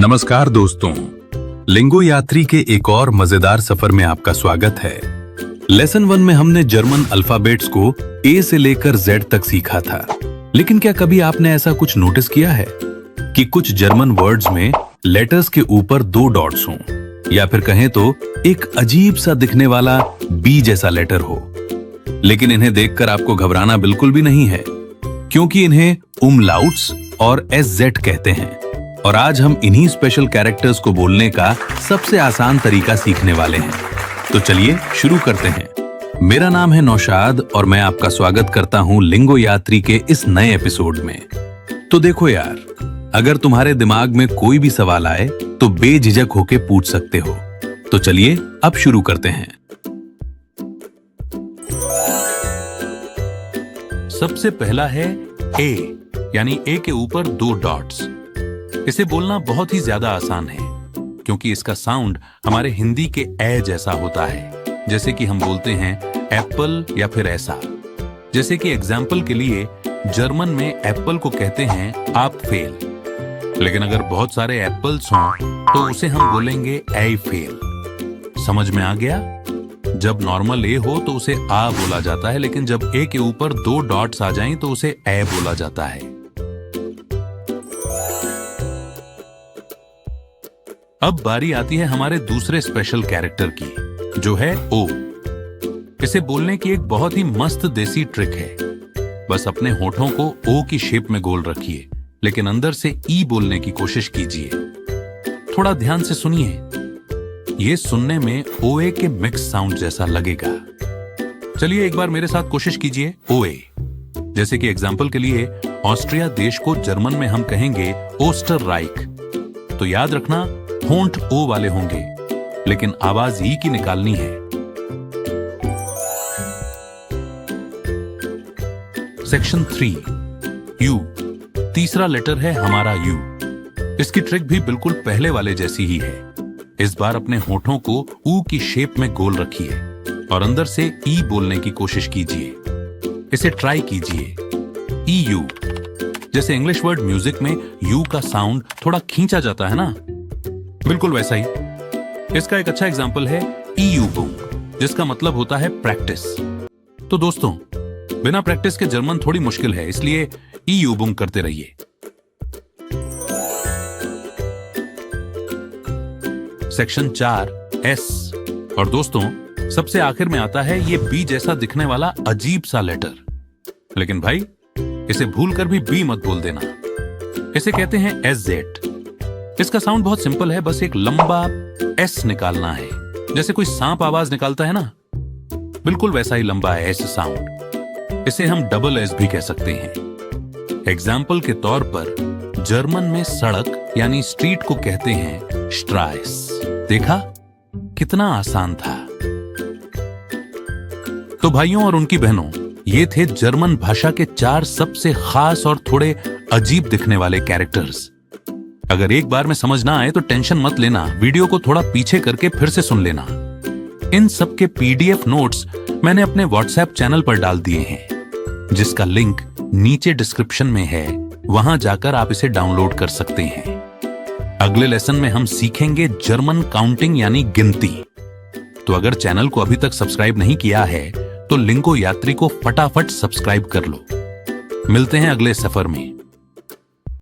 नमस्कार दोस्तों, लिंगो यात्री के एक और मजेदार सफर में आपका स्वागत है। लेसन 1 में हमने जर्मन अल्फाबेट्स को ए से लेकर जेड तक सीखा था। लेकिन क्या कभी आपने ऐसा कुछ नोटिस किया है कि कुछ जर्मन वर्ड्स में लेटर्स के ऊपर 2 डॉट्स हों, या फिर कहें तो एक अजीब सा दिखने वाला बी जैसा लेटर हो। लेकिन इन्हें देखकर आपको घबराना बिल्कुल भी नहीं है, क्योंकि इन्हें उमलाउट्स और एसजेड कहते हैं। और आज हम इन्हीं स्पेशल कैरेक्टर्स को बोलने का सबसे आसान तरीका सीखने वाले हैं। तो चलिए शुरू करते हैं। मेरा नाम है नौशाद और मैं आपका स्वागत करता हूं लिंगो यात्री के इस नए एपिसोड में। तो देखो यार, अगर तुम्हारे दिमाग में कोई भी सवाल आए तो बेझिझक होके पूछ सकते हो। तो चलिए अब शुरू करते हैं। सबसे पहला है ए, यानी ए के ऊपर 2 डॉट्स। इसे बोलना बहुत ही ज्यादा आसान है, क्योंकि इसका साउंड हमारे हिंदी के ए जैसा होता है। जैसे कि हम बोलते हैं एप्पल या फिर ऐसा। जैसे कि एग्जाम्पल के लिए जर्मन में एप्पल को कहते हैं आप फेल। लेकिन अगर बहुत सारे एप्पल्स हों तो उसे हम बोलेंगे ए फेल। समझ में आ गया? जब नॉर्मल ए हो तो उसे आ बोला जाता है, लेकिन जब ए के ऊपर 2 डॉट्स आ जाएं तो उसे ए बोला जाता है। अब बारी आती है हमारे दूसरे स्पेशल कैरेक्टर की, जो है ओ। इसे बोलने की एक बहुत ही मस्त देसी ट्रिक है। बस अपने होठों को ओ की शेप में गोल रखिए, लेकिन अंदर से ई बोलने की कोशिश कीजिए। थोड़ा ध्यान से सुनिए। ये सुनने में ओए के मिक्स साउंड जैसा लगेगा। चलिए एक बार मेरे साथ कोशिश कीजिए ओए। जैसे कि एग्जाम्पल के लिए ऑस्ट्रिया देश को जर्मन में हम कहेंगे ओस्टरराइक। तो याद रखना, होंठ ओ वाले होंगे, लेकिन आवाज ई की निकालनी है। Section 3 you. तीसरा लेटर है हमारा यू। इसकी ट्रिक भी बिल्कुल पहले वाले जैसी ही है। इस बार अपने होठों को ऊ की शेप में गोल रखिए और अंदर से ई बोलने की कोशिश कीजिए। इसे ट्राई कीजिए। E U. जैसे इंग्लिश वर्ड म्यूजिक में यू का साउंड थोड़ा खींचा जाता है ना, बिल्कुल वैसा ही। इसका एक अच्छा एग्जाम्पल है ई यू बुंग, जिसका मतलब होता है प्रैक्टिस। तो दोस्तों, बिना प्रैक्टिस के जर्मन थोड़ी मुश्किल है, इसलिए ई यू बुंग करते रहिए। Section 4 S. और दोस्तों, सबसे आखिर में आता है ये बी जैसा दिखने वाला अजीब सा लेटर। लेकिन भाई, इसे भूलकर भी बी मत बोल देना। इसे कहते हैं एस जेड। इसका साउंड बहुत सिंपल है, बस एक लंबा एस निकालना है। जैसे कोई सांप आवाज निकालता है ना, बिल्कुल वैसा ही लंबा है एस साउंड। इसे हम डबल एस भी कह सकते हैं। एग्जाम्पल के तौर पर जर्मन में सड़क यानी स्ट्रीट को कहते हैं स्ट्राइस। देखा, कितना आसान था। तो भाइयों और उनकी बहनों, ये थे जर्मन भाषा के 4 सबसे खास और थोड़े अजीब दिखने वाले कैरेक्टर्स। अगर एक बार में समझ ना आए तो टेंशन मत लेना, वीडियो को थोड़ा पीछे करके फिर से सुन लेना। इन सब के पीडीएफ नोट्स मैंने अपने व्हाट्सएप चैनल पर डाल दिए हैं, जिसका लिंक नीचे डिस्क्रिप्शन में है। वहां जाकर आप इसे डाउनलोड कर सकते हैं। अगले लेसन में हम सीखेंगे जर्मन काउंटिंग यानी गिनती। तो अगर चैनल को अभी तक सब्सक्राइब नहीं किया है तो लिंगो यात्री को फटाफट सब्सक्राइब कर लो। मिलते हैं अगले सफर में।